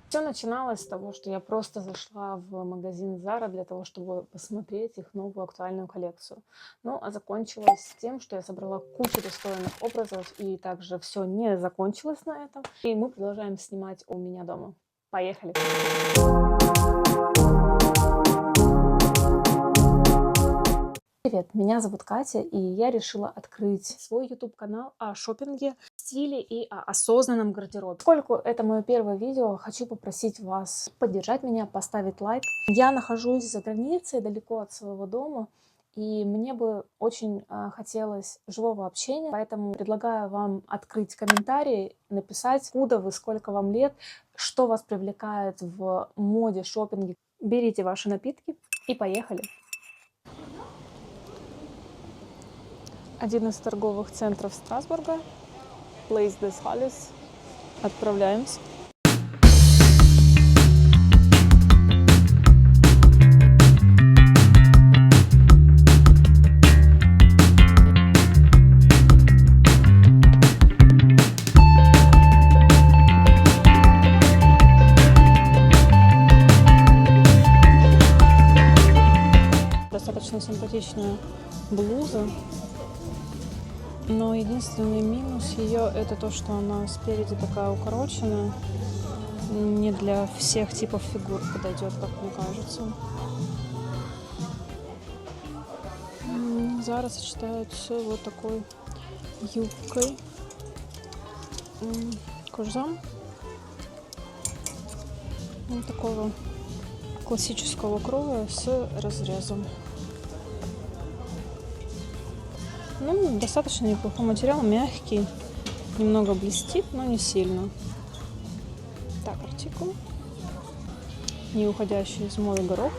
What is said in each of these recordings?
Все начиналось с того, что я просто зашла в магазин Zara для того, чтобы посмотреть их новую актуальную коллекцию. Ну, а закончилось тем, что я собрала кучу достойных образов, и также все не закончилось на этом. И мы продолжаем снимать у меня дома. Поехали! Привет, меня зовут Катя, и я решила открыть свой YouTube-канал о шопинге, стиле и о осознанном гардеробе. Поскольку это мое первое видео, хочу попросить вас поддержать меня, поставить лайк. Я нахожусь за границей, далеко от своего дома, и мне бы очень хотелось живого общения, поэтому предлагаю вам открыть комментарии, написать, откуда вы, сколько вам лет, что вас привлекает в моде, шопинге. Берите ваши напитки и поехали! Один из торговых центров Страсбурга, Place des Halles. Отправляемся. Достаточно симпатичная блуза. Но единственный минус ее это то, что она спереди такая укороченная. Не для всех типов фигур подойдет, как мне кажется. Zara сочетает с вот такой юбкой. Кожзам. Такого классического кроя с разрезом. Ну, достаточно неплохой материал, мягкий, немного блестит, но не сильно. Так, артикул. Не уходящий из моды горох.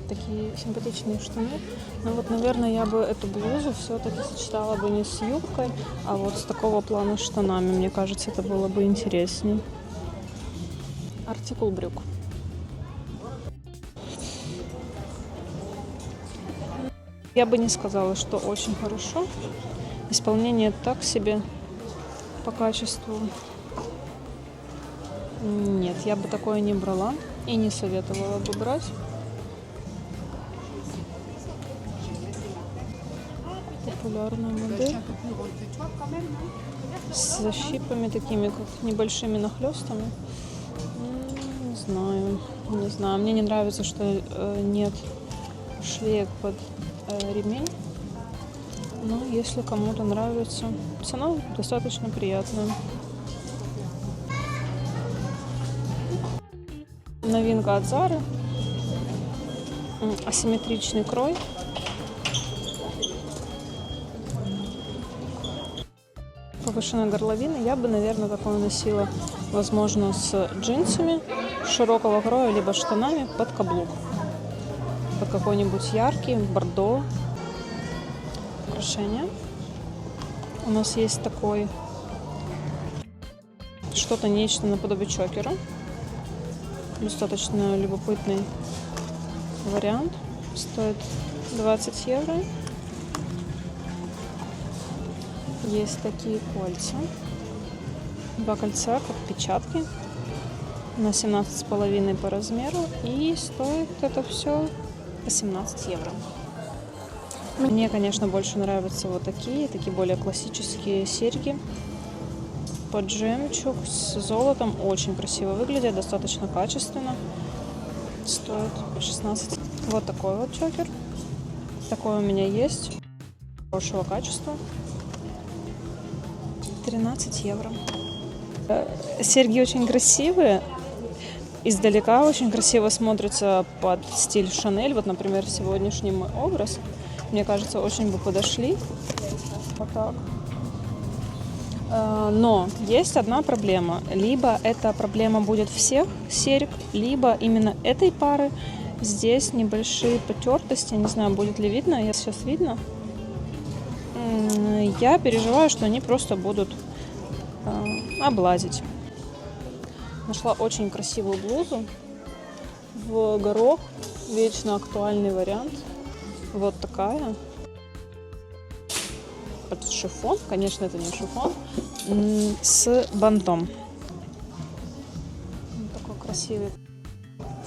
Такие симпатичные штаны. Но вот, наверное, я бы эту блузу все-таки сочетала бы не с юбкой, а вот с такого плана штанами. Мне кажется, это было бы интереснее. Артикул брюк. Я бы не сказала, что очень хорошо. Исполнение так себе по качеству. Нет, я бы такое не брала и не советовала бы брать. Популярная модель. С защипами такими, как небольшими нахлестами. Не знаю, не знаю. Мне не нравится, что нет шлеек под ремень, но если кому-то нравится, цена достаточно приятная. Новинка от Zara, асимметричный крой. Повышенная горловина. Я бы, наверное, такое носила, возможно, с джинсами широкого кроя, либо штанами под каблук. Под какой-нибудь яркий бордо. Украшение. У нас есть такой что-то, нечто наподобие чокера. Достаточно любопытный вариант. Стоит 20 евро. Есть такие кольца. 2 кольца, как печатки. На 17,5 по размеру. И стоит это все 18 евро. Мне, конечно, больше нравятся вот такие более классические серьги под жемчуг с золотом. Очень красиво выглядят, достаточно качественно. Стоит 16. Вот такой вот чокер. Такой у меня есть. Хорошего качества. 13 евро. Серьги очень красивые. Издалека очень красиво смотрятся под стиль Шанель. Вот, например, сегодняшний мой образ, мне кажется, очень бы подошли. Вот так. Но есть одна проблема. Либо эта проблема будет всех серьг, либо именно этой пары. Здесь небольшие потертости. Не знаю, будет ли видно. Я сейчас видно. Я переживаю, что они просто будут облазить. Нашла очень красивую блузу в горох, вечно актуальный вариант. Вот такая. под шифон, конечно, это не шифон, с бантом. Вот такой красивый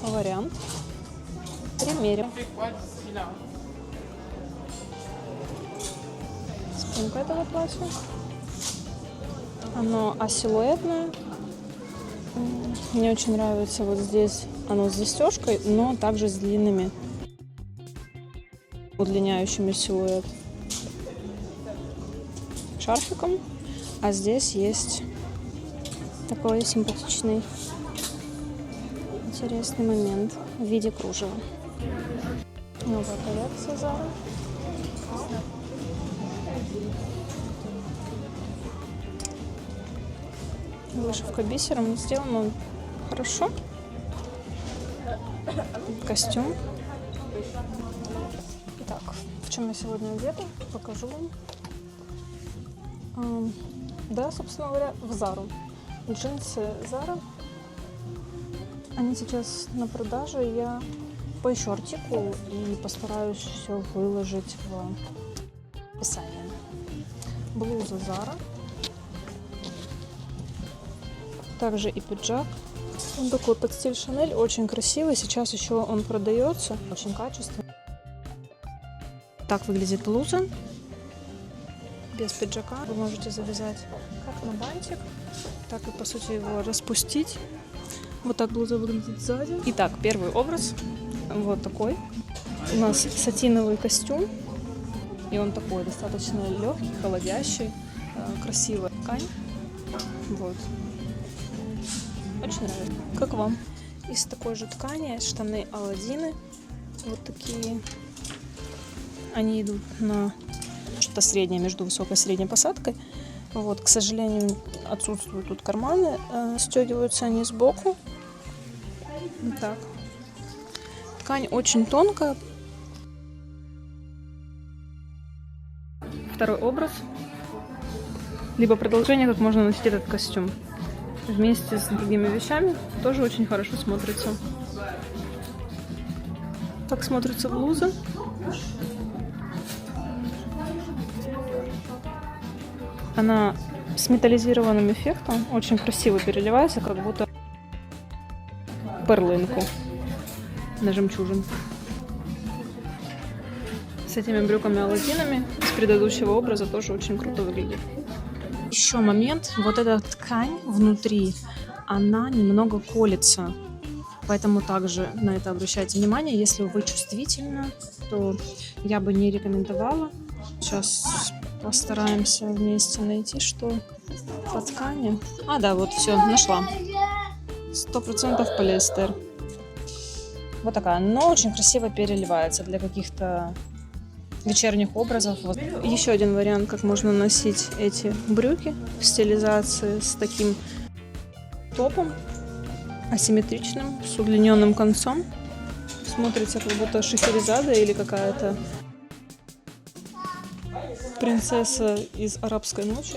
вариант. Примерим. Спинка этого платья. Оно асилуэтное. Мне очень нравится вот здесь оно с застежкой, но также с длинными, удлиняющими силуэт шарфиком. А здесь есть такой симпатичный, интересный момент в виде кружева. Новая коллекция Zara. Вышивка бисером, сделан он хорошо. Костюм. Итак, в чем я сегодня одета, покажу вам. Да, собственно говоря, в Зару. Джинсы Zara. Они сейчас на продаже. Я поищу артикул и постараюсь все выложить в описании. Блуза Zara. Также и пиджак. Он такой под стиль Шанель, очень красивый. Сейчас еще он продается, очень качественный. Так выглядит блуза. Без пиджака. Вы можете завязать как на бантик, так и по сути его распустить. Вот так блуза выглядит сзади. Итак, первый образ. Вот такой. У нас сатиновый костюм. И он такой достаточно легкий, холодящий. Красивая ткань. Вот. Очень нравится. Как вам? Из такой же ткани штаны Аладдины. Вот такие. Они идут на что-то среднее между высокой и средней посадкой. Вот, к сожалению, отсутствуют тут карманы. Стегиваются они сбоку. Вот так. Ткань очень тонкая. Второй образ. Либо продолжение, как можно носить этот костюм. Вместе с другими вещами тоже очень хорошо смотрится. Так смотрится блуза. Она с металлизированным эффектом, очень красиво переливается, как будто перлинку на жемчужин. С этими брюками-аладдинами с предыдущего образа тоже очень круто выглядит. Еще момент, вот эта ткань внутри, она немного колется, поэтому также на это обращайте внимание. Если вы чувствительны, то я бы не рекомендовала. Сейчас постараемся вместе найти, что по ткани. А, да, вот все, нашла. 100% полиэстер. Вот такая, но очень красиво переливается для каких-то вечерних образов. Вот. Еще один вариант, как можно носить эти брюки в стилизации с таким топом асимметричным, с удлиненным концом. Смотрится как будто Шахерезада или какая-то принцесса из арабской ночи.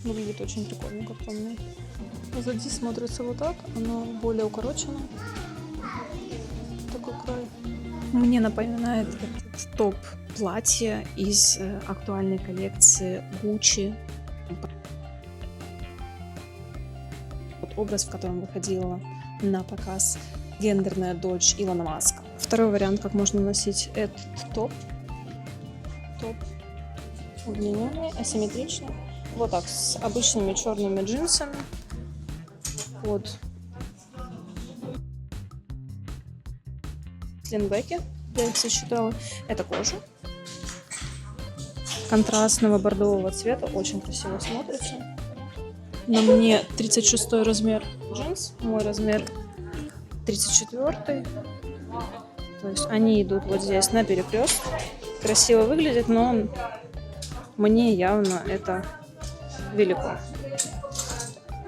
Выглядит очень прикольно, как по мне. Сзади смотрится вот так, оно более укорочено. Такой край. Мне напоминает этот топ платье из актуальной коллекции Gucci. Вот образ, в котором выходила на показ гендерная дочь Илона Маска. Второй вариант, как можно носить этот топ. Топ удлиненный, асимметричный. Вот так, с обычными черными джинсами. Под слинбеки, я их сосчитала. Это кожа контрастного бордового цвета, очень красиво смотрится. На мне 36 размер джинс, мой размер 34. То есть они идут вот здесь на перекрест. Красиво выглядит, но мне явно это велико.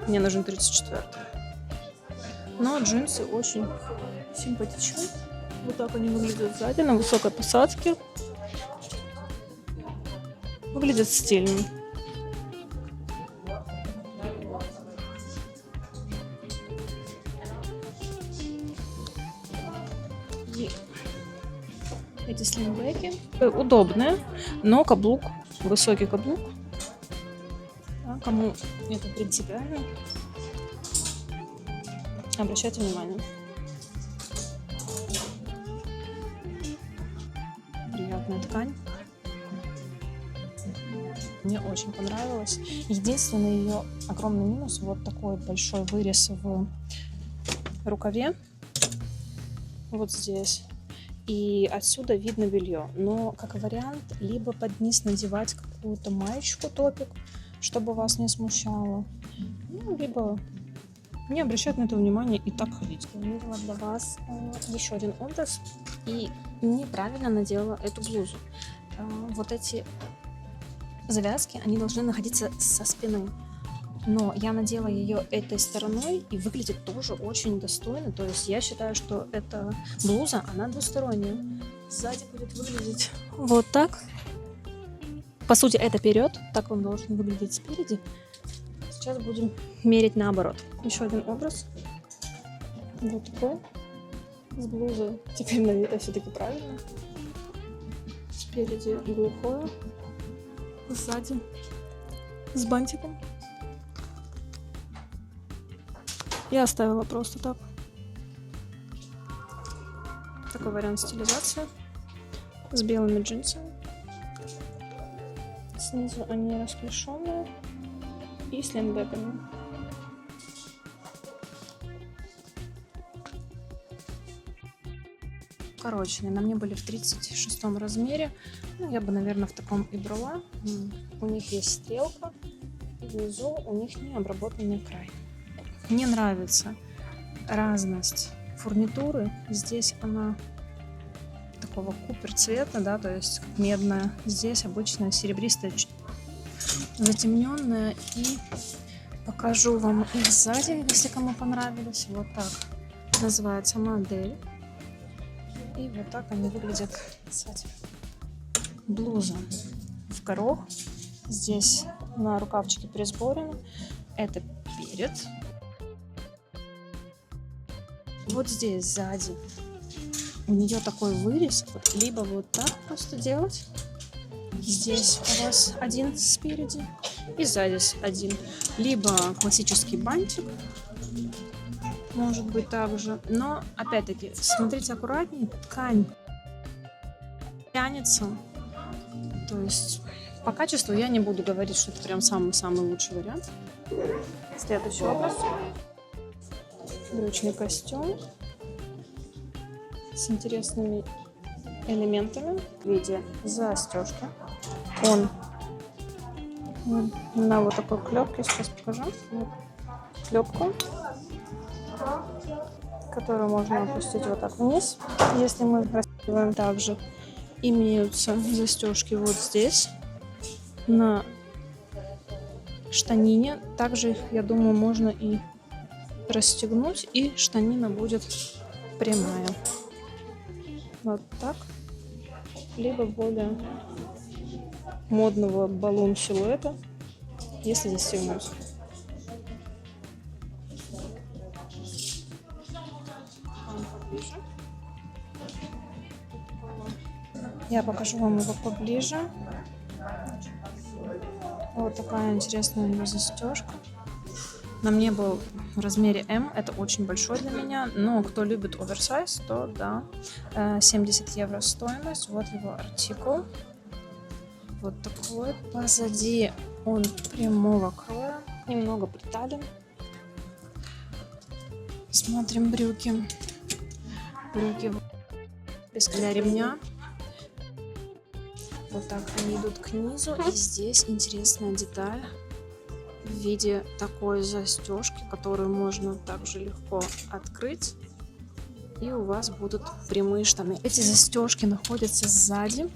Мне нужен 34. Но джинсы очень симпатичны. Вот так они выглядят сзади, на высокой посадке. Выглядят стильно. И эти эти слингбеки. Удобные, но каблук, высокий каблук. А кому это принципиально, обращайте внимание. Приятная ткань. Мне очень понравилось. Единственный ее огромный минус — вот такой большой вырез в рукаве. Вот здесь. И отсюда видно белье. Но как вариант, либо под низ надевать какую-то маечку, топик, чтобы вас не смущало. Ну, либо не обращать на это внимание и так ходить. Я видела для вас еще один образ и неправильно надела эту блузу. Вот эти завязки, они должны находиться со спины. Но я надела ее этой стороной и выглядит тоже очень достойно. То есть я считаю, что эта блуза, она двусторонняя. Сзади будет выглядеть вот так. По сути, это вперед. Так он должен выглядеть спереди. Сейчас будем мерить наоборот. Еще один образ. Вот такой. С блузой. Теперь на вид все-таки правильно. Спереди глухое. Сзади с бантиком. Я оставила просто так. Такой вариант стилизации. С белыми джинсами. Снизу они расклешенные. И с лингбеками. Короче, на мне были в 36 размере. Ну, я бы, наверное, в таком и брала. У них есть стрелка. И внизу у них не обработанный край. Мне нравится разность фурнитуры. Здесь она такого купер цвета, да, то есть как медная. Здесь обычная серебристая, затемненная. И покажу вам их сзади, если кому понравились. Вот так называется модель. И вот так они выглядят сзади. Блуза в горох. Здесь на рукавчике присборены. Это перед. Вот здесь сзади у нее такой вырез. Вот, либо вот так просто делать. Здесь у вас один спереди и сзади один. Либо классический бантик. Может быть также. Но опять-таки смотрите аккуратнее. Ткань тянется. То есть по качеству я не буду говорить, что это прям самый-самый лучший вариант. Следующий образ. Брючный костюм с интересными элементами в виде застежки. Он на вот такой клепке, сейчас покажу. Вот клепку, которую можно опустить вот так вниз. Если мы растягиваем, также имеются застежки вот здесь на штанине. Также их, я думаю, можно и расстегнуть, и штанина будет прямая. Вот так. Либо более модного баллон силуэта, если застегнуть. Я покажу вам его поближе. Вот такая интересная у него застежка. На мне был в размере М, это очень большой для меня, но кто любит оверсайз, то да, 70 евро стоимость. Вот его артикул. Вот такой. Позади он прямого кроя, немного притален. Смотрим брюки. Брюки без ремня. Вот так они идут к низу. И здесь интересная деталь в виде такой застежки, которую можно также легко открыть. И у вас будут прямые штаны. Эти застежки находятся сзади.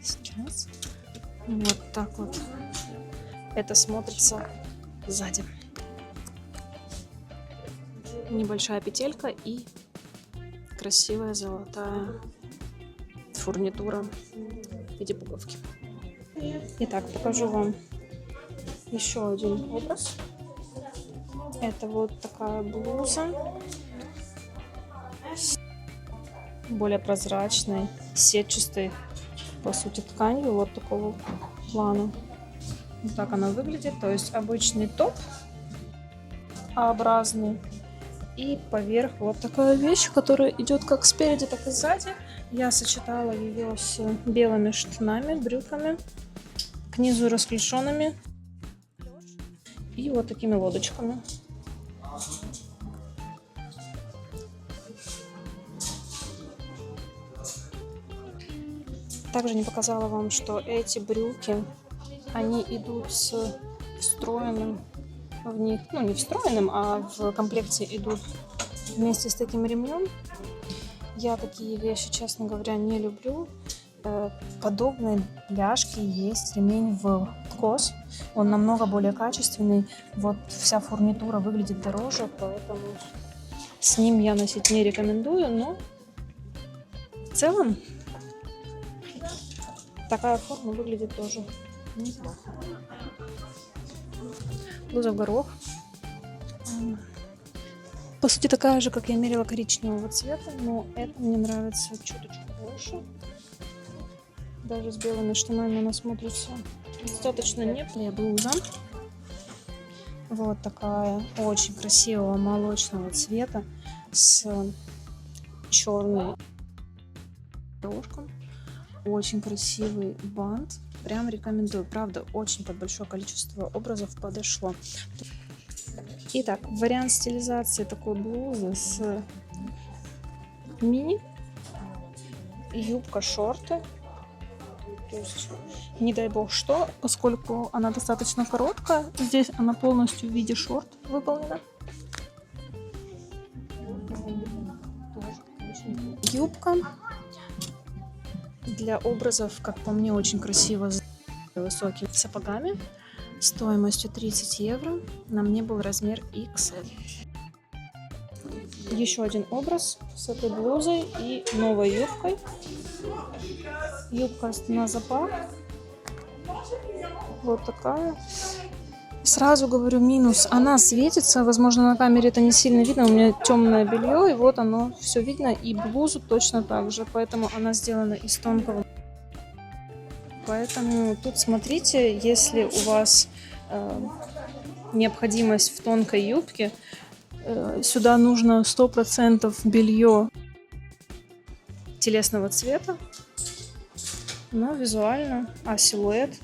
Сейчас. Вот так вот. Это смотрится сзади. Небольшая петелька и красивая золотая фурнитура в виде пуговки. Итак, покажу вам еще один образ. Это вот такая блуза. более прозрачной, сетчатой, по сути, тканью вот такого плана. Вот так она выглядит, то есть обычный топ А-образный. И поверх вот такая вещь, которая идет как спереди, так и сзади. Я сочетала ее с белыми штанами, брюками, к низу расклешенными и вот такими лодочками. Также не показала вам, что эти брюки, они идут с встроенным в них, ну не встроенным, а в комплекте идут вместе с таким ремнем. Я такие вещи, честно говоря, не люблю. Подобные ляжки есть ремень в COS. Он намного более качественный. Вот вся фурнитура выглядит дороже, поэтому с ним я носить не рекомендую. Но в целом такая форма выглядит тоже неплохо. Блуза в горох. По сути, такая же, как я мерила, коричневого цвета, но это мне нравится чуточку больше. Даже с белыми штанами она смотрится достаточно неплохая блуза. Вот такая, очень красивого молочного цвета с черной дорожкой. Очень красивый бант. Прям рекомендую. Правда, очень под большое количество образов подошло. Итак, вариант стилизации такой блузы с мини, юбка, шорты. То есть, не дай бог что, поскольку она достаточно короткая, здесь она полностью в виде шорт выполнена. Юбка для образов, как по мне, очень красиво, с высокими сапогами. Стоимостью 30 евро. На мне был размер XL. Еще один образ с этой блузой и новой юбкой. Юбка на запах. Вот такая. Сразу говорю минус. Она светится. Возможно, на камере это не сильно видно. У меня темное белье. И вот оно все видно. И блузу точно так же. Поэтому она сделана из тонкого. Поэтому тут смотрите, если у вас необходимость в тонкой юбке, сюда нужно 100% белье телесного цвета, но визуально, силуэт.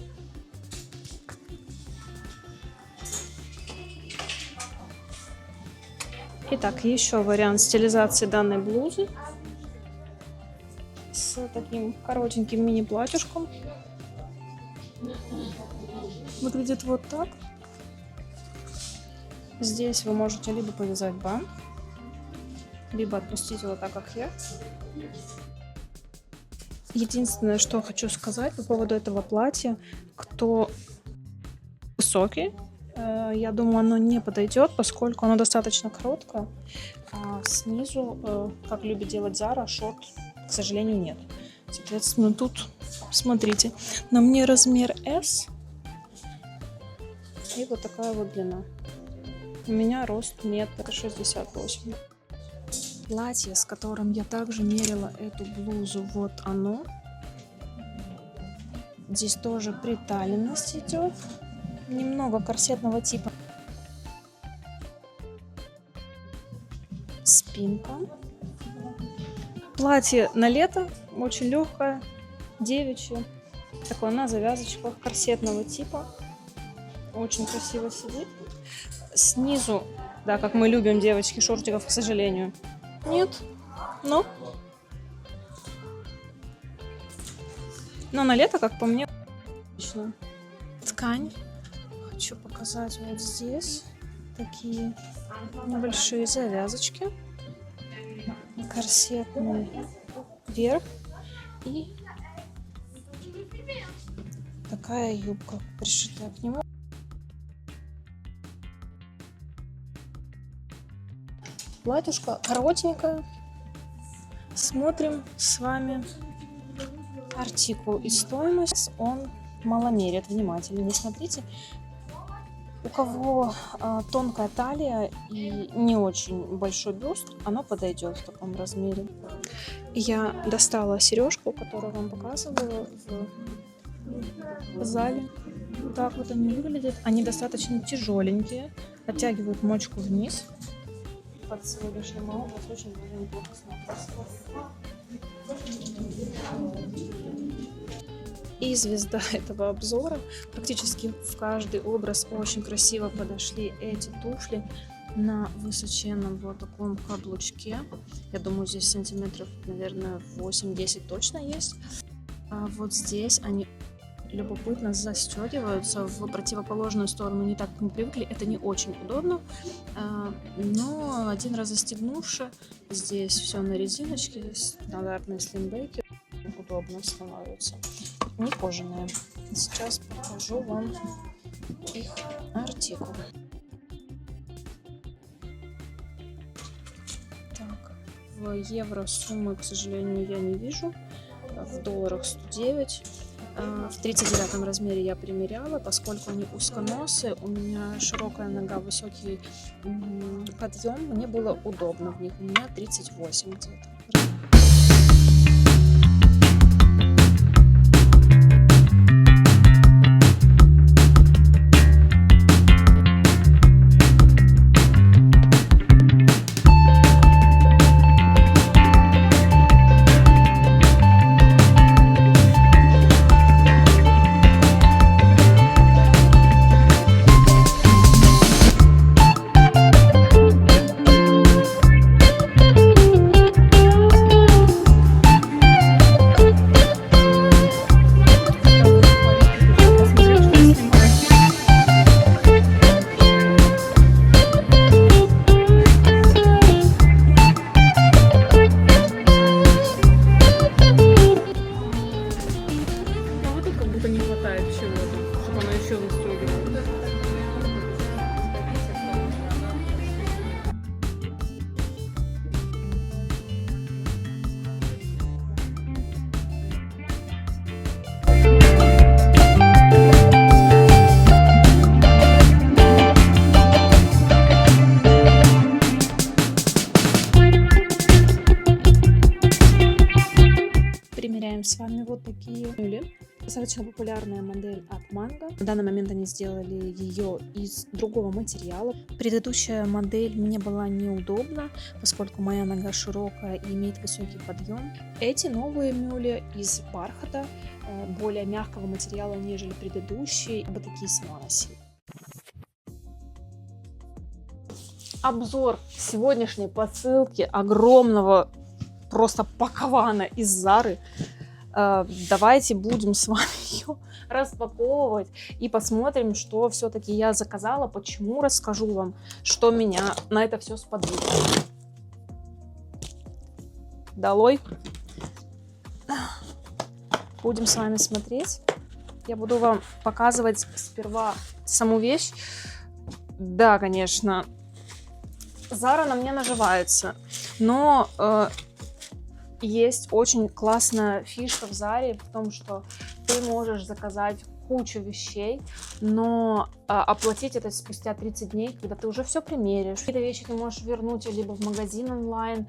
Итак, еще вариант стилизации данной блузы с таким коротеньким мини-платьюшком. Выглядит вот так. Здесь вы можете либо повязать бант, либо отпустить его так, как я. Единственное, что хочу сказать по поводу этого платья, кто высокий, я думаю, оно не подойдет, поскольку оно достаточно короткое, а снизу, как любит делать Зара, шорт, к сожалению, нет. Соответственно, тут, смотрите, на мне размер S. И вот такая вот длина. У меня рост 1,68 м. Платье, с которым я также мерила эту блузу, вот оно. Здесь тоже приталенность идет. Немного корсетного типа. Спинка. Платье на лето, очень легкое, девичье. Такое на завязочках, корсетного типа. Очень красиво сидит. Снизу, да, как мы любим, девочки, шортиков, к сожалению, нет. Но на лето, как по мне, отлично. Ткань. Хочу показать вот здесь. Такие небольшие завязочки. Корсетный верх. И такая юбка, пришитая к нему. Платьюшко коротенькое. Смотрим с вами артикул и стоимость. Он маломерит. Внимательно не смотрите. У кого тонкая талия и не очень большой бюст, оно подойдет в таком размере. Я достала сережку, которую вам показывала в зале. Вот так вот они выглядят. Они достаточно тяжеленькие, оттягивают мочку вниз. Под сегодняшним образ очень даже неплохо смотрится. И звезда этого обзора. Практически в каждый образ очень красиво подошли эти туфли на высоченном вот таком каблучке. Я думаю, здесь сантиметров, наверное, 8-10 точно есть. А вот здесь они любопытно застегиваются в противоположную сторону. Не так, как мы привыкли. Это не очень удобно. Но один раз застегнувши, здесь все на резиночке, стандартные слимбеки, удобно становятся. Не кожаные. Сейчас покажу вам их артикул. Так, в евро суммы, к сожалению, я не вижу. В долларах 109. В 39 размере я примеряла, поскольку они узконосые, у меня широкая нога, высокий подъем, мне было удобно в них. У меня 38 где-то. Не хватает чего-то, чтобы она еще застегивала. Примеряем с вами вот такие мюли. Достаточно популярная модель от Mango. В данный момент они сделали ее из другого материала. Предыдущая модель мне была неудобна, поскольку моя нога широкая и имеет высокий подъем. Эти новые мюли из бархата, более мягкого материала, нежели предыдущие. Я бы такие смела носить. Обзор сегодняшней посылки огромного просто пакована из Зары. Давайте будем с вами ее распаковывать и посмотрим, что все-таки я заказала, почему, расскажу вам, что меня на это все сподвигло. Долой. Будем с вами смотреть. Я буду вам показывать сперва саму вещь. Да, конечно, Зара на мне наживается, но есть очень классная фишка в Заре в том, что ты можешь заказать кучу вещей, но оплатить это спустя 30 дней, когда ты уже все примеришь. Какие-то вещи ты можешь вернуть либо в магазин онлайн,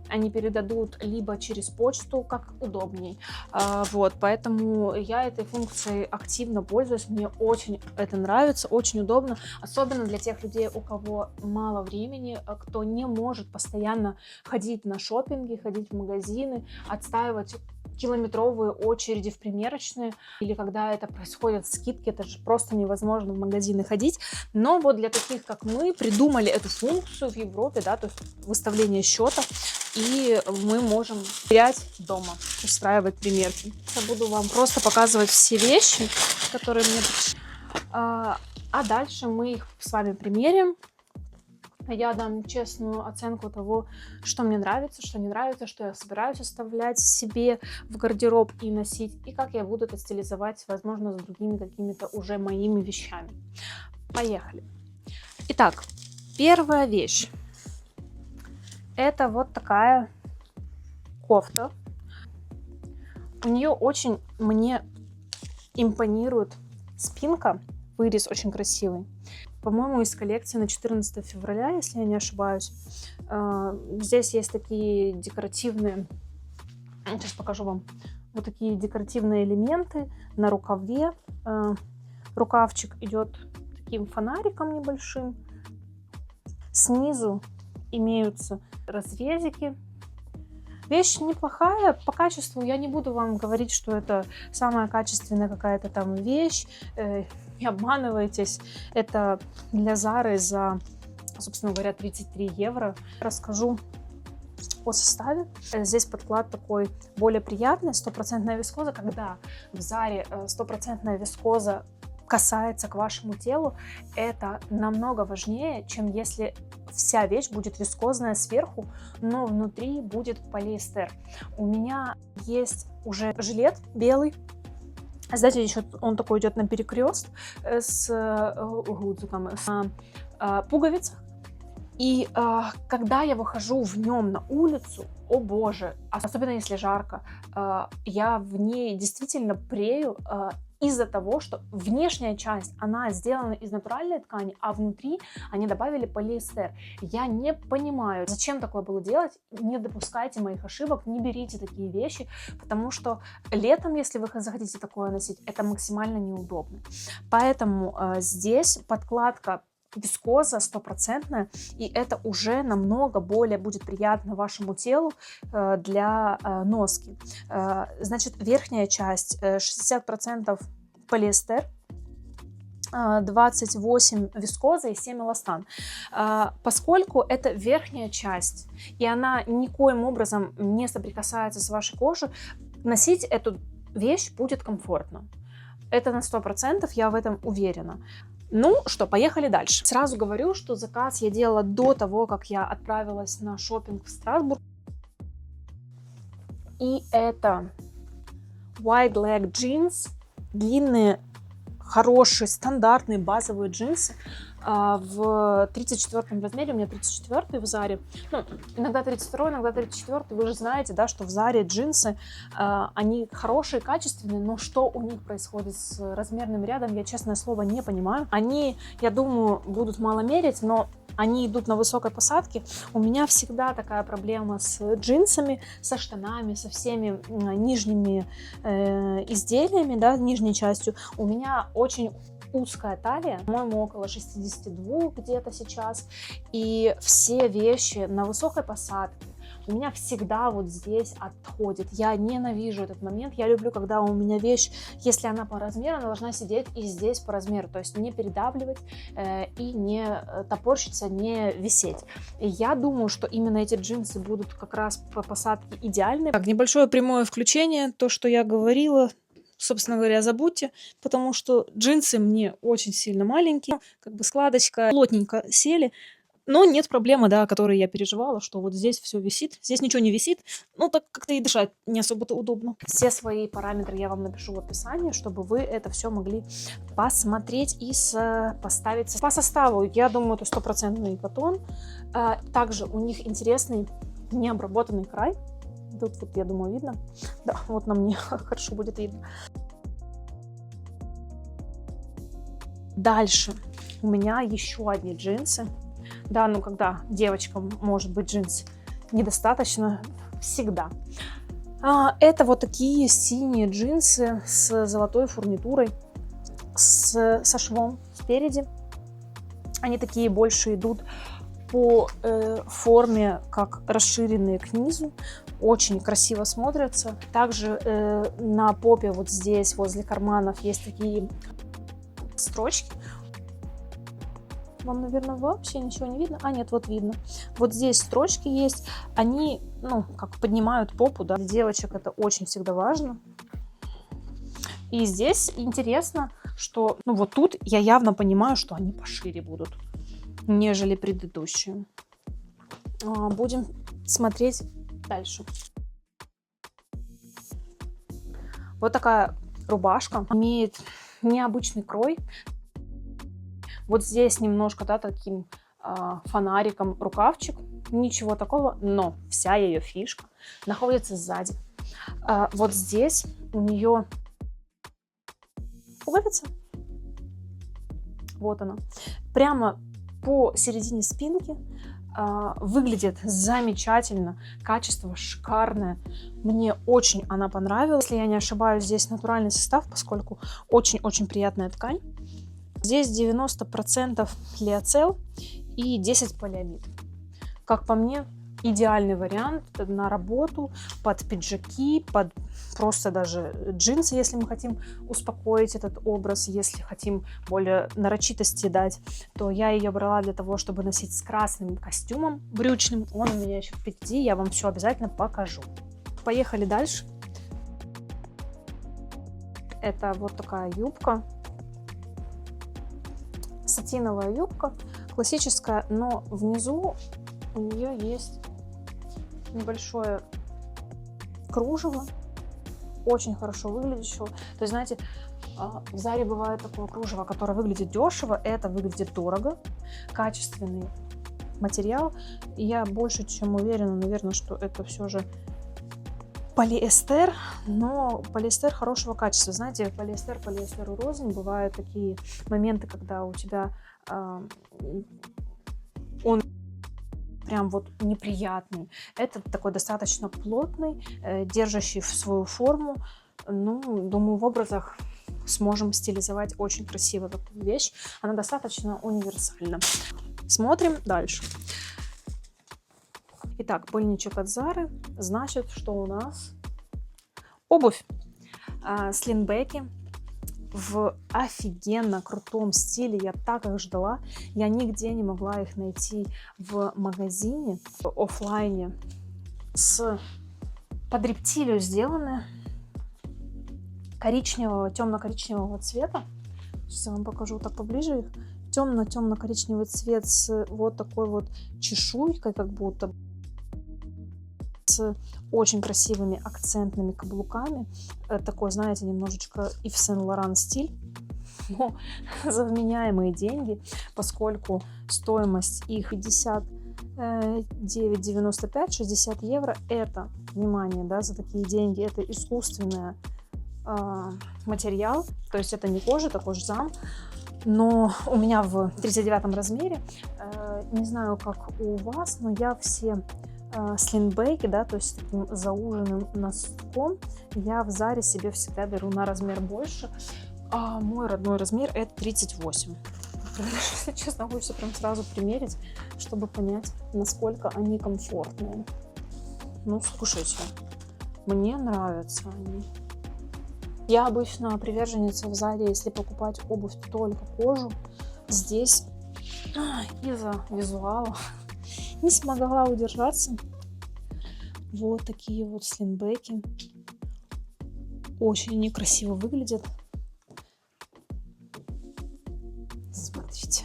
они передадут, либо через почту, как удобней. Вот, поэтому я этой функцией активно пользуюсь, мне очень это нравится, очень удобно, особенно для тех людей, у кого мало времени, кто не может постоянно ходить на шопинги, ходить в магазины, отстаивать километровые очереди в примерочные, или когда это происходят скидки, это же просто невозможно в магазины ходить. Но вот для таких, как мы, придумали эту функцию в Европе, да, то есть выставление счета, и мы можем терять дома, устраивать примерки. Я буду вам просто показывать все вещи, которые мне пришли, а дальше мы их с вами примерим. Я дам честную оценку того, что мне нравится, что не нравится, что я собираюсь оставлять себе в гардероб и носить, и как я буду это стилизовать, возможно, с другими какими-то уже моими вещами. Поехали. Итак, первая вещь. Это вот такая кофта. У нее очень мне импонирует спинка. Вырез очень красивый. По-моему, из коллекции на 14 февраля, если я не ошибаюсь. Здесь есть такие декоративные, сейчас покажу вам, вот такие декоративные элементы на рукаве. Рукавчик идет таким фонариком небольшим. Снизу имеются разрезики. Вещь неплохая по качеству. Я не буду вам говорить, что это самая качественная какая-то там вещь. Не обманывайтесь. Это для Зары за, собственно говоря, 33 евро. Расскажу о составе. Здесь подклад такой более приятный, 100% вискоза. Когда в Заре 100% вискоза касается к вашему телу, это намного важнее, чем если вся вещь будет вискозная сверху, но внутри будет полиэстер. У меня есть уже жилет белый. Знаете, еще он такой идет на перекрест с гудзиком, с пуговицах. И когда я выхожу в нем на улицу, о боже, особенно если жарко, я в ней действительно прею из-за того, что внешняя часть, она сделана из натуральной ткани, а внутри они добавили полиэстер. Я не понимаю, зачем такое было делать. Не допускайте моих ошибок, не берите такие вещи, потому что летом, если вы захотите такое носить, это максимально неудобно. Поэтому здесь подкладка вискоза 100%, и это уже намного более будет приятно вашему телу для носки. Значит, верхняя часть 60% полиэстер, 28 вискоза и 7 эластан. Поскольку это верхняя часть, и она никоим образом не соприкасается с вашей кожей, носить эту вещь будет комфортно. Это на 100%, я в этом уверена. Ну что, поехали дальше. Сразу говорю, что заказ я делала до того, как я отправилась на шопинг в Страсбург. И это wide leg jeans, длинные, хорошие, стандартные базовые джинсы в 34 размере. У меня 34 в Заре. Ну, иногда 32, иногда 34. Вы же знаете, да, что в Заре джинсы, они хорошие, качественные, но что у них происходит с размерным рядом, я, честное слово, не понимаю. Они, я думаю, будут мало мерить, но они идут на высокой посадке. У меня всегда такая проблема с джинсами, со штанами, со всеми нижними изделиями, да, нижней частью. У меня очень узкая талия, по-моему, около 62 где-то сейчас, и все вещи на высокой посадке у меня всегда вот здесь отходит. Я ненавижу этот момент. Я люблю, когда у меня вещь, если она по размеру, она должна сидеть и здесь по размеру, то есть не передавливать и не топорщиться, не висеть. И я думаю, что именно эти джинсы будут как раз по посадке идеальны. Так, небольшое прямое включение, то, что я говорила, собственно говоря, забудьте, потому что джинсы мне очень сильно маленькие, как бы складочка, плотненько сели. Но нет проблемы, да, о которой я переживала, что вот здесь все висит, здесь ничего не висит, ну так как-то и дышать не особо-то удобно. Все свои параметры я вам напишу в описании, чтобы вы это все могли посмотреть и поставить. По составу, я думаю, это 100% катон. Также у них интересный необработанный край. Тут вот, я думаю, видно. Да, вот на мне хорошо будет видно. Дальше у меня еще одни джинсы. Да, ну когда девочкам, может быть, джинс недостаточно, всегда. Это вот такие синие джинсы с золотой фурнитурой, со швом спереди. Они такие больше идут по форме, как расширенные к низу. Очень красиво смотрятся. Также на попе вот здесь, возле карманов, есть такие строчки. Вам, наверное, вообще ничего не видно. А, нет, вот видно. Вот здесь строчки есть. Они, ну, как поднимают попу, да. Для девочек это очень всегда важно. И здесь интересно, что, ну, вот тут я явно понимаю, что они пошире будут, нежели предыдущие. Будем смотреть дальше. Вот такая рубашка. Имеет необычный крой. Вот здесь немножко, да, таким фонариком рукавчик. Ничего такого, но вся ее фишка находится сзади. Вот здесь у нее пуговица. Вот она. Прямо по середине спинки. Выглядит замечательно, качество шикарное, мне очень она понравилась. Если я не ошибаюсь, здесь натуральный состав, поскольку очень-очень приятная ткань. Здесь 90% лиоцел и 10 полиамид. Как по мне, идеальный вариант на работу, под пиджаки, под просто даже джинсы, если мы хотим успокоить этот образ, если хотим более нарочитости дать, то я ее брала для того, чтобы носить с красным костюмом брючным. Он у меня еще впереди, я вам все обязательно покажу. Поехали дальше. Это вот такая юбка. Сатиновая юбка, классическая, но внизу у нее есть небольшое кружево, очень хорошо выглядящего. То есть, знаете, в Заре бывает такое кружево, которое выглядит дешево, это выглядит дорого, качественный материал. И я больше чем уверена, наверное, что это все же полиэстер, но полиэстер хорошего качества. Знаете, полиэстеру рознь. Бывают такие моменты, когда у тебя он прям вот неприятный. Это такой достаточно плотный, держащий в свою форму. Ну, думаю, в образах сможем стилизовать очень красиво такую вещь. Она достаточно универсальна. Смотрим дальше. Итак, пыльничек от Зары. Значит, что у нас? Обувь. Слинбеки. В офигенно крутом стиле. Я так их ждала. Я нигде не могла их найти в магазине, в офлайне. Под рептилию сделаны. Коричневого, темно-коричневого цвета. Сейчас я вам покажу так поближе их. Темно-темно-коричневый цвет с вот такой вот чешуйкой, как будто с очень красивыми акцентными каблуками. Такой, знаете, немножечко Ив Сен-Лоран стиль, но за вменяемые деньги, поскольку стоимость их 59,95, 60 евро. Это, внимание, да, за такие деньги, это искусственный материал, то есть это не кожа, это кожзам. Но у меня в 39 размере, не знаю, как у вас, но я все слинбеки, да, то есть таким зауженным носком, я в Заре себе всегда беру на размер больше, а мой родной размер это 38. Если честно, хочется прям сразу примерить, чтобы понять, насколько они комфортные. Ну, слушайте, мне нравятся они. Я обычно приверженница в Заре, если покупать обувь только кожу. Здесь из-за визуала не смогла удержаться. Вот такие вот слинбеки. Очень некрасиво выглядят. Смотрите.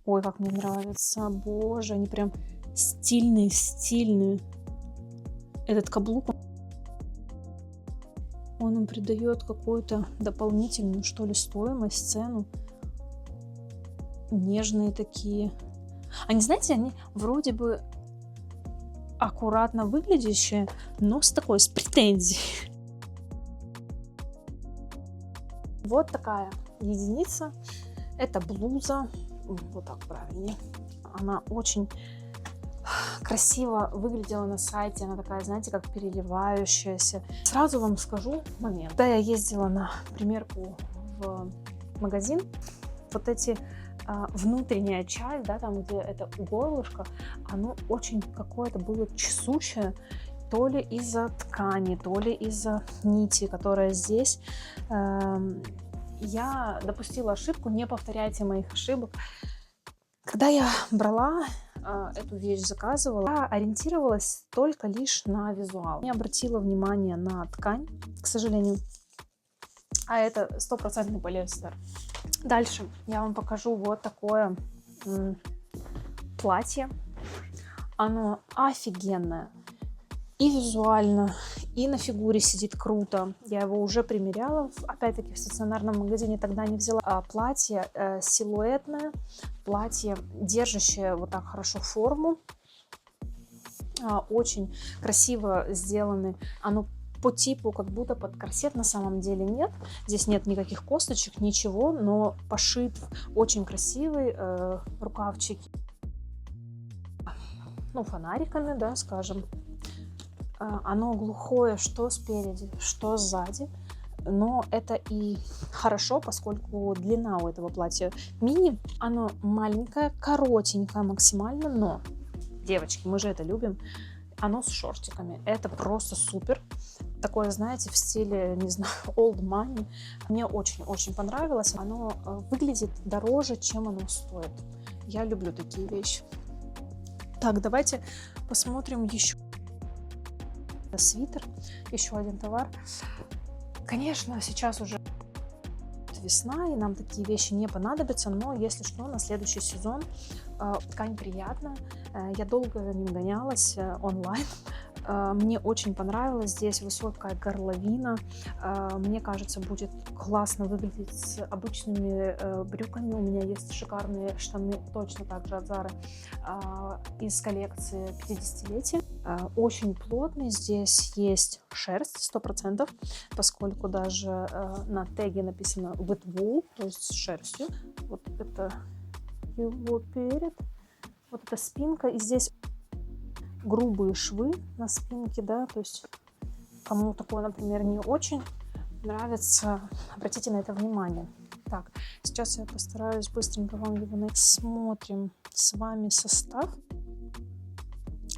Ой, как мне нравится. Боже, они прям стильные, стильные. Этот каблук, он им придает какую-то дополнительную, что ли, стоимость, цену. Нежные такие. Они, знаете, они вроде бы аккуратно выглядящие, но с претензией. Вот такая единица. Это блуза. Вот так правильнее. Она очень красиво выглядела на сайте. Она такая, знаете, как переливающаяся. Сразу вам скажу момент. Когда я ездила на примерку в магазин, вот эти внутренняя часть, да, там, где это горлышко, оно очень какое-то было чесущее, то ли из-за ткани, то ли из-за нити, которая здесь. Я допустила ошибку, не повторяйте моих ошибок. Когда я брала эту вещь, заказывала, я ориентировалась только лишь на визуал. Не обратила внимания на ткань, к сожалению. А это 100% полиэстер. Дальше я вам покажу вот такое платье. Оно офигенное. И визуально, и на фигуре сидит круто. Я его уже примеряла, опять-таки в стационарном магазине тогда не взяла. Платье силуэтное, платье, держащее вот так хорошо форму. Очень красиво сделано. Оно по типу как будто под корсет, на самом деле нет. Здесь нет никаких косточек, ничего, но пошит очень красивый, рукавчики, ну, фонариками, да, скажем. Оно глухое, что спереди, что сзади. Но это и хорошо, поскольку длина у этого платья мини, оно маленькое, коротенькое максимально, но, девочки, мы же это любим, оно с шортиками. Это просто супер. Такое, знаете, в стиле, не знаю, old money. Мне очень-очень понравилось. Оно выглядит дороже, чем оно стоит. Я люблю такие вещи. Так, давайте посмотрим еще. Свитер, еще один товар. Конечно, сейчас уже весна, и нам такие вещи не понадобятся, но если что, на следующий сезон ткань приятная. Я долго за ним гонялась онлайн. Мне очень понравилось. Здесь высокая горловина. Мне кажется, будет классно выглядеть с обычными брюками. У меня есть шикарные штаны, точно так же от Zara, из коллекции 50-летия. Очень плотный. Здесь есть шерсть 100%, поскольку даже на теге написано with wool, то есть с шерстью. Вот это его перед. Вот эта спинка. И здесь грубые швы на спинке, да, то есть кому такое, например, не очень нравится, обратите на это внимание. Так, сейчас я постараюсь быстренько вам его найти. Смотрим с вами состав.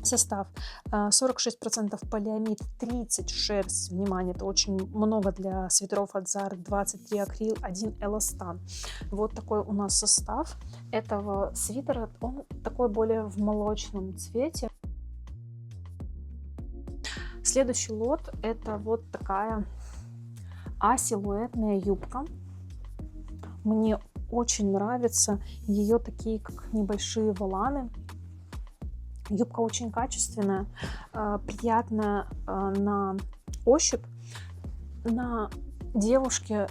Состав 46% полиамид, 30 шерсть. Внимание, это очень много для свитеров от Zara. 23 акрил, 1 эластан. Вот такой у нас состав этого свитера. Он такой более в молочном цвете. Следующий лот — это вот такая асилуэтная юбка. Мне очень нравятся ее такие, как небольшие воланы. Юбка очень качественная, приятная на ощупь. На девушке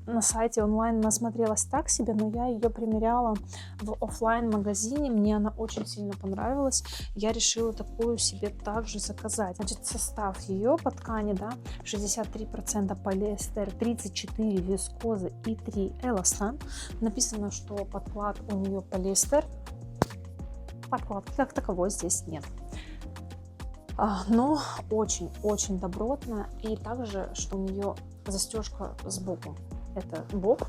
на сайте онлайн насмотрелась так себе, но я ее примеряла в офлайн магазине, мне она очень сильно понравилась. Я решила такую себе также заказать. Значит, состав ее по ткани, да, 63% полиэстер, 34 вискозы и 3 эластан. Написано, что подклад у нее полиэстер. Подкладки как таковой здесь нет. Но очень-очень добротная. И также, что у нее застежка сбоку. Это бок.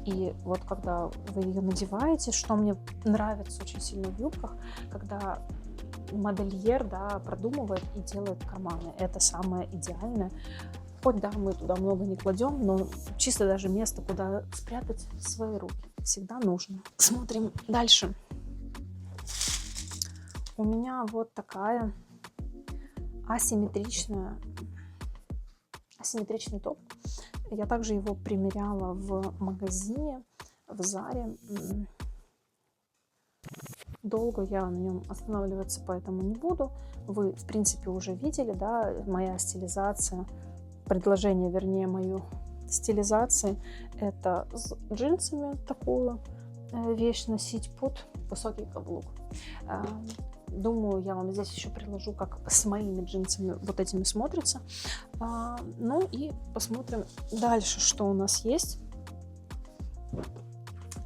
И вот когда вы ее надеваете, что мне нравится очень сильно в юбках, когда модельер, да, продумывает и делает карманы. Это самое идеальное. Хоть, да, мы туда много не кладем, но чисто даже место, куда спрятать свои руки, всегда нужно. Смотрим дальше. У меня вот такая асимметричный топ. Я также его примеряла в магазине, в Заре. Долго я на нем останавливаться поэтому не буду. Вы, в принципе, уже видели, да, моя стилизация, предложение, вернее, мою стилизации. Это с джинсами такую вещь носить под высокий каблук. Думаю, я вам здесь еще приложу, как с моими джинсами вот этими смотрится. Ну и посмотрим дальше, что у нас есть.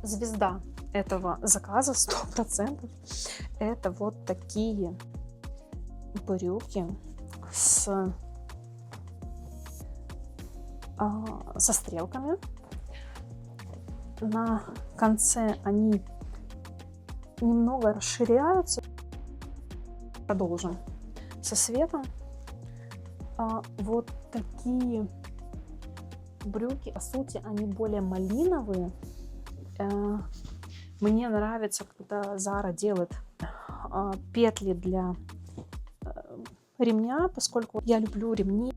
Звезда этого заказа 100%. Это вот такие брюки со стрелками. На конце они немного расширяются. Продолжим со светом. Вот такие брюки, по сути, они более малиновые. Мне нравится, когда Zara делает петли для ремня, поскольку я люблю ремни.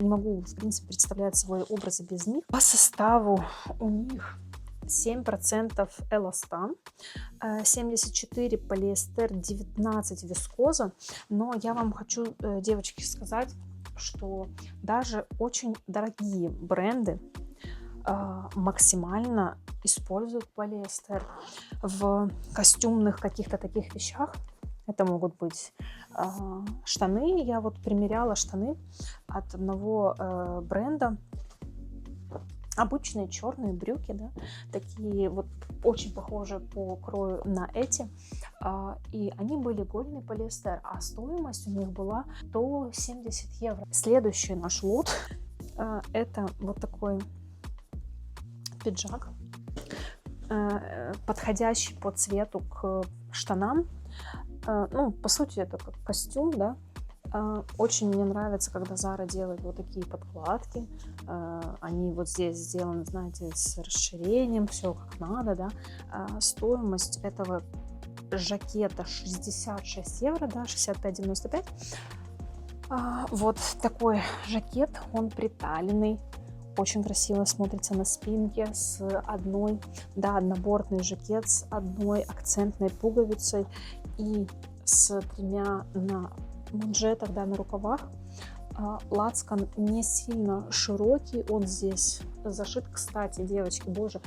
Не могу, в принципе, представлять свои образы без них. По составу у них 7% эластан, 74 полиэстер, 19 вискоза. Но я вам хочу, девочки, сказать, что даже очень дорогие бренды максимально используют полиэстер в костюмных каких-то таких вещах. Это могут быть штаны. Я вот примеряла штаны от одного бренда. Обычные черные брюки, да, такие вот очень похожи по крою на эти. И они были гольный полиэстер, а стоимость у них была 170 евро. Следующий наш лот это вот такой пиджак, подходящий по цвету к штанам. Ну, по сути, это как костюм, да. Очень мне нравится, когда Zara делает вот такие подкладки. Они вот здесь сделаны, знаете, с расширением, все как надо, да. Стоимость этого жакета 66 евро, да, 65,95. Вот такой жакет, он приталенный. Очень красиво смотрится на спинке с одной, да, однобортный жакет с одной акцентной пуговицей и с 3 на манжетах, да, на рукавах. Лацкан не сильно широкий, он здесь зашит. Кстати, девочки, боже,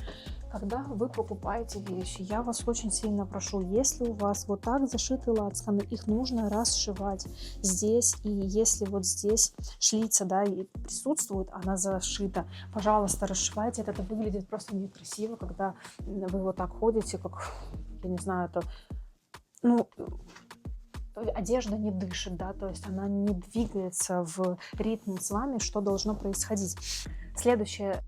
когда вы покупаете вещи, я вас очень сильно прошу, если у вас вот так зашиты лацканы, их нужно расшивать здесь. И если вот здесь шлица, да, и присутствует, она зашита, пожалуйста, расшивайте. Это выглядит просто некрасиво, когда вы вот так ходите, как, я не знаю, это, ну, одежда не дышит, да, то есть она не двигается в ритм с вами, что должно происходить. Следующая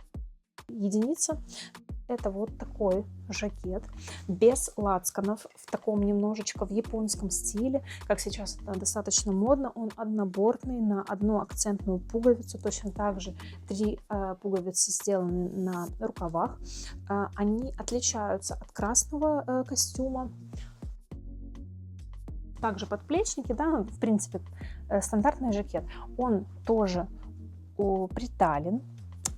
единица — это вот такой жакет без лацканов, в таком немножечко в японском стиле, как сейчас это достаточно модно. Он однобортный на одну акцентную пуговицу, точно так же 3 пуговицы сделаны на рукавах. Они отличаются от красного костюма. Также подплечники, да, в принципе, стандартный жакет. Он тоже притален,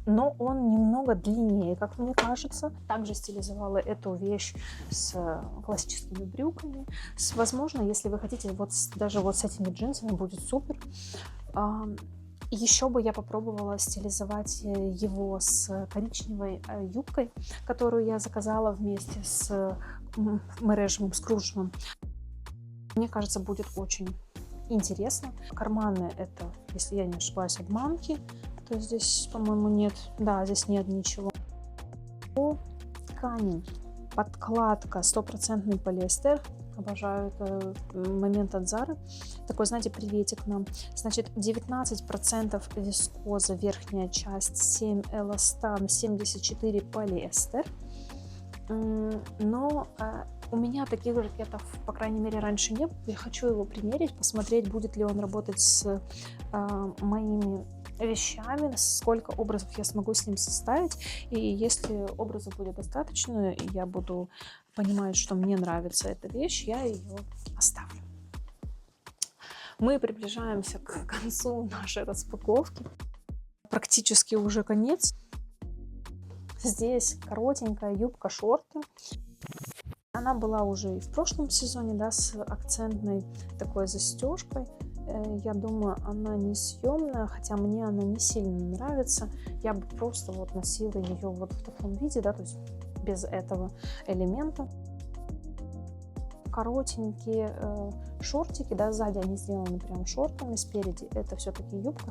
но он немного длиннее, как мне кажется. Также стилизовала эту вещь с классическими брюками. Возможно, если вы хотите, вот даже вот с этими джинсами будет супер. Еще бы я попробовала стилизовать его с коричневой юбкой, которую я заказала вместе с мережевым, с кружевом. Мне кажется, будет очень интересно. Карманы — это, если я не ошибаюсь, обманки. То здесь, по-моему, нет. Да, здесь нет ничего. По ткани. Подкладка 100% полиэстер. Обожаю этот момент от Zara. Такой, знаете, приветик нам. Значит, 19% вискоза, верхняя часть, 7 эластан, 74 полиэстер. Но у меня таких жакетов, по крайней мере, раньше не было. Я хочу его примерить, посмотреть, будет ли он работать с моими вещами, сколько образов я смогу с ним составить. И если образов будет достаточно, я буду понимать, что мне нравится эта вещь, я ее оставлю. Мы приближаемся к концу нашей распаковки. Практически уже конец. Здесь коротенькая юбка, шорты. Она была уже и в прошлом сезоне, да, с акцентной такой застежкой. Я думаю, она не съемная, хотя мне она не сильно нравится. Я бы просто вот носила ее вот в таком виде, да, то есть без этого элемента. Коротенькие шортики, да, сзади они сделаны прям шортами, спереди это все-таки юбка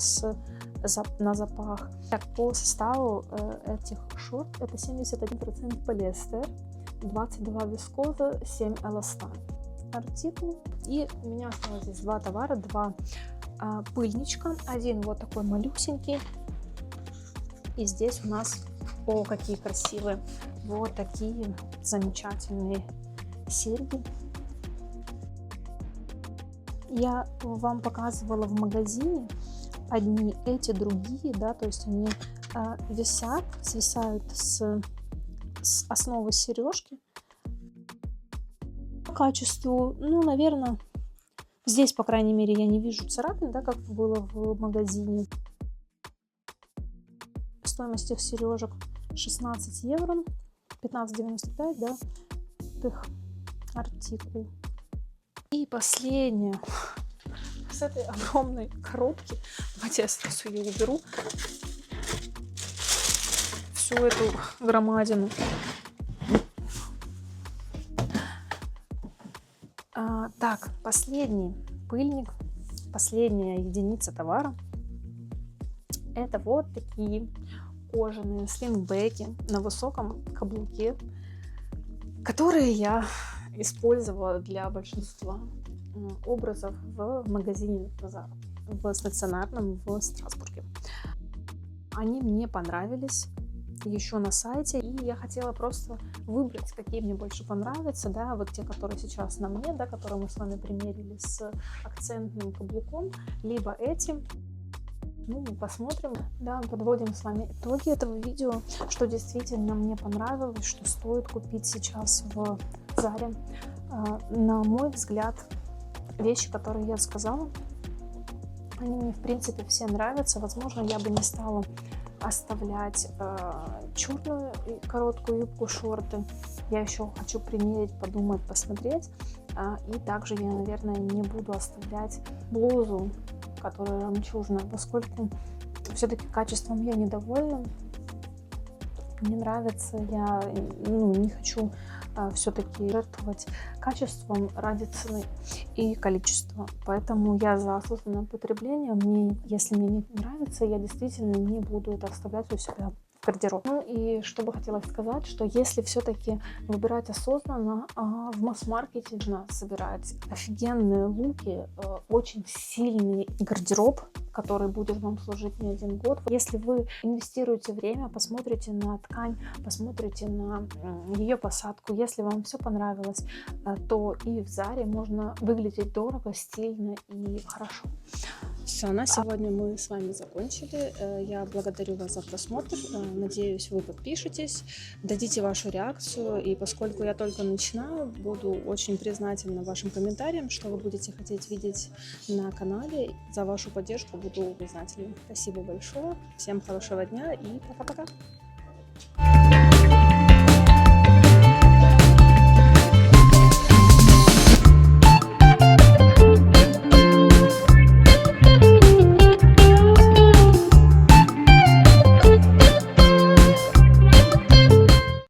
на запах. Так, по составу этих шорт это 71% полиэстер, 22 вискоза, 7 эластан. Артикул. И у меня осталось здесь 2 товара, 2 пыльничка. Один вот такой малюсенький. И здесь у нас, о, какие красивые, вот такие замечательные серьги. Я вам показывала в магазине одни, эти другие, да, то есть они свисают с основы сережки. По качеству, ну, наверное, здесь, по крайней мере, я не вижу царапин, да, как было в магазине. Стоимость этих сережек 16 евро, 15,95, да, их артикул. И последнее, с этой огромной коробки, давайте я сразу ее уберу, всю эту громадину. Так, последний пыльник, последняя единица товара. Это вот такие кожаные слингбеки на высоком каблуке, которые я использовала для большинства образов в магазине Zara, в стационарном в Страсбурге. Они мне понравились еще на сайте, и я хотела просто выбрать, какие мне больше понравятся, да, вот те, которые сейчас на мне, да, которые мы с вами примерили с акцентным каблуком, либо эти. Ну, посмотрим, да, подводим с вами итоги этого видео, что действительно мне понравилось, что стоит купить сейчас в Заре. На мой взгляд, вещи, которые я сказала, они мне, в принципе, все нравятся. Возможно, я бы не стала оставлять черную короткую юбку, шорты. Я еще хочу примерить, подумать, посмотреть. И также я, наверное, не буду оставлять блузу, которая жемчужная, поскольку все-таки качеством я недовольна. Мне нравится, я не хочу все-таки жертвовать качеством ради цены и количества. Поэтому я за осознанное потребление. Если мне не нравится, я действительно не буду это оставлять у себя в гардероб. Ну и что бы хотела сказать, что если все-таки выбирать осознанно, в масс-маркете нужно собирать офигенные луки, очень сильный гардероб, который будет вам служить не один год. Если вы инвестируете время, посмотрите на ткань, посмотрите на ее посадку, если вам все понравилось, то и в Заре можно выглядеть дорого, стильно и хорошо. Все, на сегодня мы с вами закончили. Я благодарю вас за просмотр. Надеюсь, вы подпишетесь, дадите вашу реакцию. И поскольку я только начинаю, буду очень признательна вашим комментариям, что вы будете хотеть видеть на канале. За вашу поддержку буду признательна. Спасибо большое. Всем хорошего дня и пока-пока.